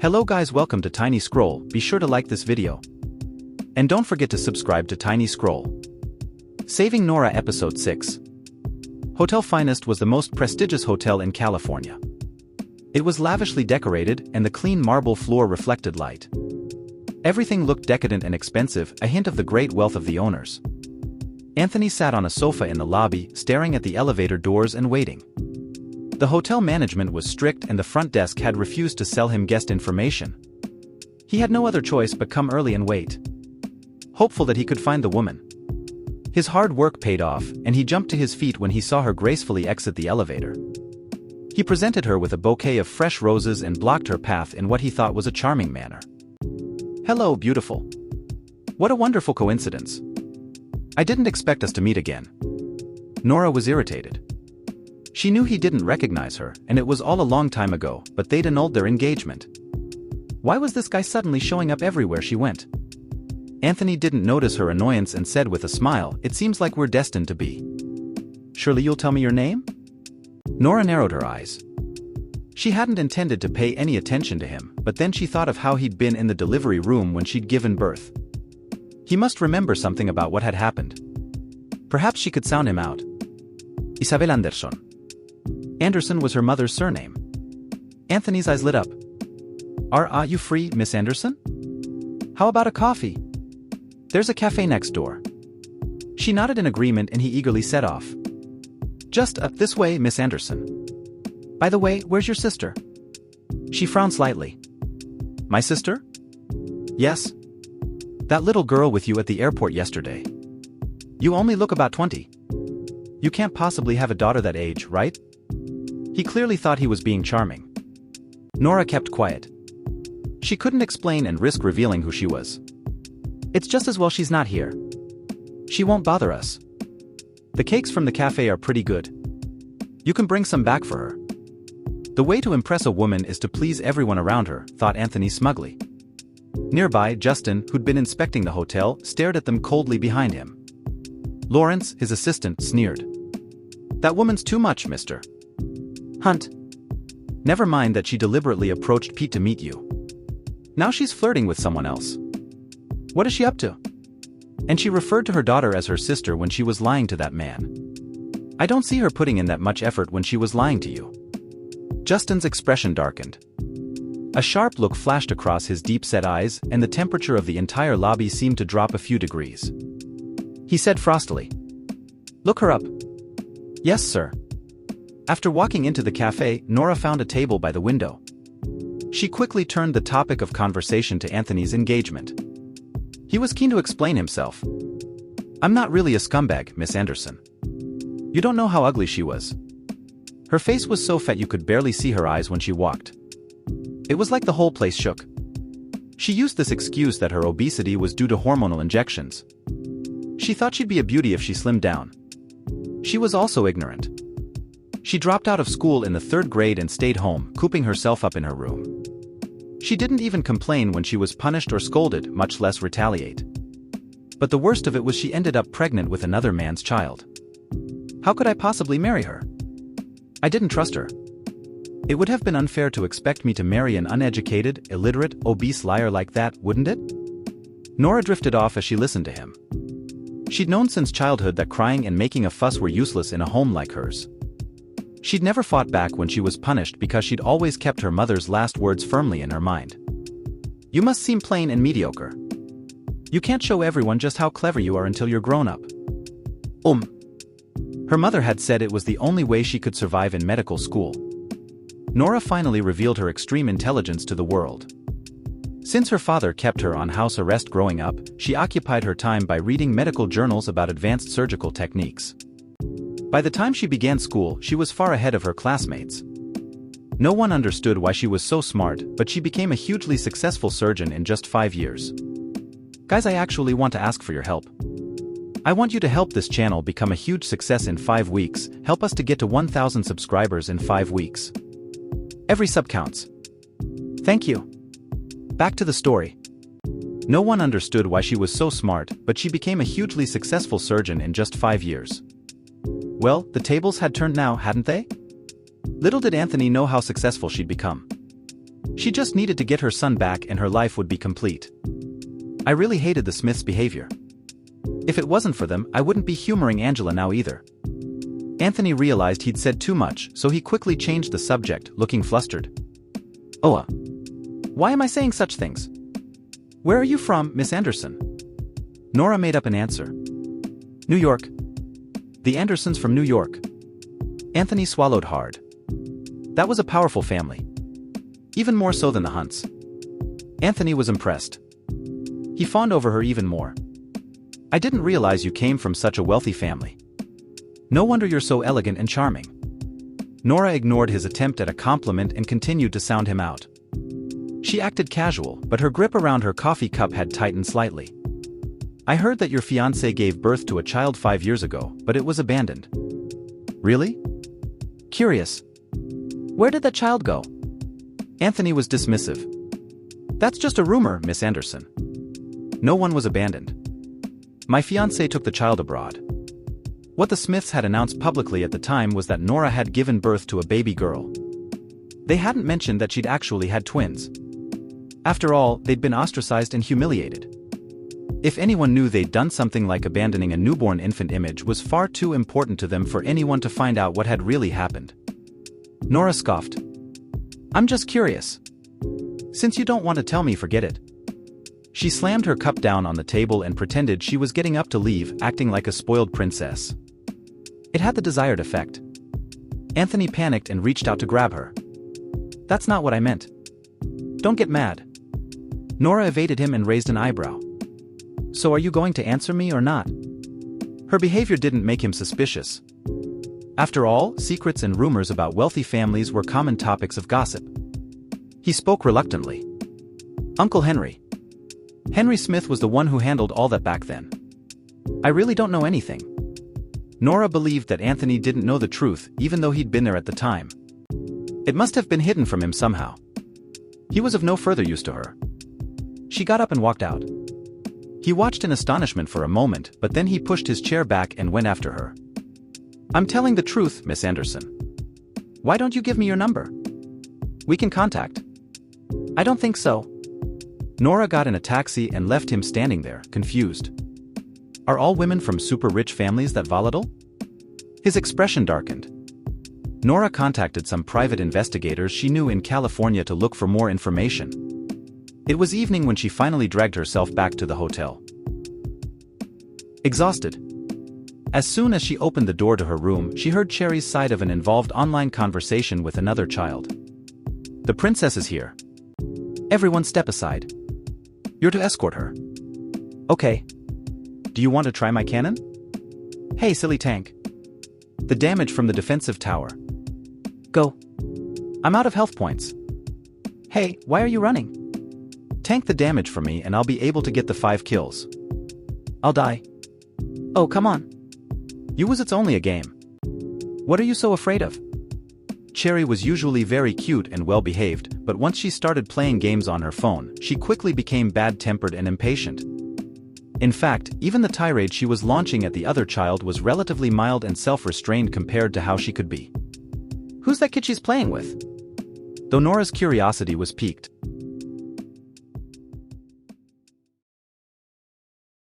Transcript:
Hello guys, welcome to Tiny Scroll. Be sure to like this video. And don't forget to subscribe to Tiny Scroll. Saving Nora Episode 6. Hotel Finest was the most prestigious hotel in California. It was lavishly decorated, and the clean marble floor reflected light. Everything looked decadent and expensive, a hint of the great wealth of the owners. Anthony sat on a sofa in the lobby, staring at the elevator doors and waiting. The hotel management was strict and the front desk had refused to sell him guest information. He had no other choice but come early and wait, hopeful that he could find the woman. His hard work paid off, and he jumped to his feet when he saw her gracefully exit the elevator. He presented her with a bouquet of fresh roses and blocked her path in what he thought was a charming manner. "Hello, beautiful. What a wonderful coincidence. I didn't expect us to meet again." Nora was irritated. She knew he didn't recognize her, and it was all a long time ago, but they'd annulled their engagement. Why was this guy suddenly showing up everywhere she went? Anthony didn't notice her annoyance and said with a smile, "It seems like we're destined to be. Surely you'll tell me your name?" Nora narrowed her eyes. She hadn't intended to pay any attention to him, but then she thought of how he'd been in the delivery room when she'd given birth. He must remember something about what had happened. Perhaps she could sound him out. Isabel Anderson. Anderson was her mother's surname. Anthony's eyes lit up. Are you free, Miss Anderson? How about a coffee? There's a cafe next door." She nodded in agreement and he eagerly set off. "Just up this way, Miss Anderson. By the way, where's your sister?" She frowned slightly. "My sister?" "Yes. That little girl with you at the airport yesterday. You only look about 20. You can't possibly have a daughter that age, right?" He clearly thought he was being charming. Nora kept quiet. She couldn't explain and risk revealing who she was. "It's just as well she's not here. She won't bother us. The cakes from the cafe are pretty good. You can bring some back for her." The way to impress a woman is to please everyone around her, thought Anthony smugly. Nearby, Justin, who'd been inspecting the hotel, stared at them coldly behind him. Lawrence, his assistant, sneered. "That woman's too much, Mr. Hunt. Never mind that she deliberately approached Pete to meet you. Now she's flirting with someone else. What is she up to?" And she referred to her daughter as her sister when she was lying to that man. "I don't see her putting in that much effort when she was lying to you." Justin's expression darkened. A sharp look flashed across his deep-set eyes, and the temperature of the entire lobby seemed to drop a few degrees. He said frostily, "Look her up." "Yes, sir." After walking into the cafe, Nora found a table by the window. She quickly turned the topic of conversation to Anthony's engagement. He was keen to explain himself. "I'm not really a scumbag, Miss Anderson. You don't know how ugly she was. Her face was so fat you could barely see her eyes when she walked. It was like the whole place shook. She used this excuse that her obesity was due to hormonal injections. She thought she'd be a beauty if she slimmed down. She was also ignorant. She dropped out of school in the 3rd grade and stayed home, cooping herself up in her room. She didn't even complain when she was punished or scolded, much less retaliate. But the worst of it was she ended up pregnant with another man's child. How could I possibly marry her? I didn't trust her. It would have been unfair to expect me to marry an uneducated, illiterate, obese liar like that, wouldn't it?" Nora drifted off as she listened to him. She'd known since childhood that crying and making a fuss were useless in a home like hers. She'd never fought back when she was punished because she'd always kept her mother's last words firmly in her mind. "You must seem plain and mediocre. You can't show everyone just how clever you are until you're grown up." Her mother had said it was the only way she could survive in medical school. Nora finally revealed her extreme intelligence to the world. Since her father kept her on house arrest growing up, she occupied her time by reading medical journals about advanced surgical techniques. By the time she began school, she was far ahead of her classmates. No one understood why she was so smart, but she became a hugely successful surgeon in just 5 years. Guys, I actually want to ask for your help. I want you to help this channel become a huge success in 5 weeks, help us to get to 1,000 subscribers in 5 weeks. Every sub counts. Thank you. Back to the story. No one understood why she was so smart, but she became a hugely successful surgeon in just 5 years. Well, the tables had turned now, hadn't they? Little did Anthony know how successful she'd become. She just needed to get her son back and her life would be complete. I really hated the Smiths' behavior. If it wasn't for them, I wouldn't be humoring Angela now either. Anthony realized he'd said too much, so he quickly changed the subject, looking flustered. Oh, why am I saying such things? Where are you from, Miss Anderson? Nora made up an answer. New York. The Andersons from New York. Anthony swallowed hard. That was a powerful family. Even more so than the Hunts. Anthony was impressed. He fawned over her even more. I didn't realize you came from such a wealthy family. No wonder you're so elegant and charming. Nora ignored his attempt at a compliment and continued to sound him out. She acted casual, but her grip around her coffee cup had tightened slightly. I heard that your fiancé gave birth to a child 5 years ago, but it was abandoned. Really? Curious. Where did that child go? Anthony was dismissive. That's just a rumor, Miss Anderson. No one was abandoned. My fiancé took the child abroad. What the Smiths had announced publicly at the time was that Nora had given birth to a baby girl. They hadn't mentioned that she'd actually had twins. After all, they'd been ostracized and humiliated. If anyone knew they'd done something like abandoning a newborn infant image was far too important to them for anyone to find out what had really happened. Nora scoffed. I'm just curious. Since you don't want to tell me, forget it. She slammed her cup down on the table and pretended she was getting up to leave, acting like a spoiled princess. It had the desired effect. Anthony panicked and reached out to grab her. That's not what I meant. Don't get mad. Nora evaded him and raised an eyebrow. So are you going to answer me or not? Her behavior didn't make him suspicious. After all, secrets and rumors about wealthy families were common topics of gossip. He spoke reluctantly. Uncle Henry. Henry Smith was the one who handled all that back then. I really don't know anything. Nora believed that Anthony didn't know the truth, even though he'd been there at the time. It must have been hidden from him somehow. He was of no further use to her. She got up and walked out. He watched in astonishment for a moment, but then he pushed his chair back and went after her. I'm telling the truth, Miss Anderson. Why don't you give me your number? We can contact. I don't think so. Nora got in a taxi and left him standing there, confused. Are all women from super-rich families that volatile? His expression darkened. Nora contacted some private investigators she knew in California to look for more information. It was evening when she finally dragged herself back to the hotel. Exhausted. As soon as she opened the door to her room, she heard Cherry's side of an involved online conversation with another child. The princess is here. Everyone step aside. You're to escort her. Okay. Do you want to try my cannon? Hey, silly tank. The damage from the defensive tower. Go. I'm out of health points. Hey, why are you running? Tank the damage for me and I'll be able to get the 5 kills. I'll die. Oh, come on. It's only a game. What are you so afraid of? Cherry was usually very cute and well-behaved, but once she started playing games on her phone, she quickly became bad-tempered and impatient. In fact, even the tirade she was launching at the other child was relatively mild and self-restrained compared to how she could be. Who's that kid she's playing with? Though Nora's curiosity was piqued,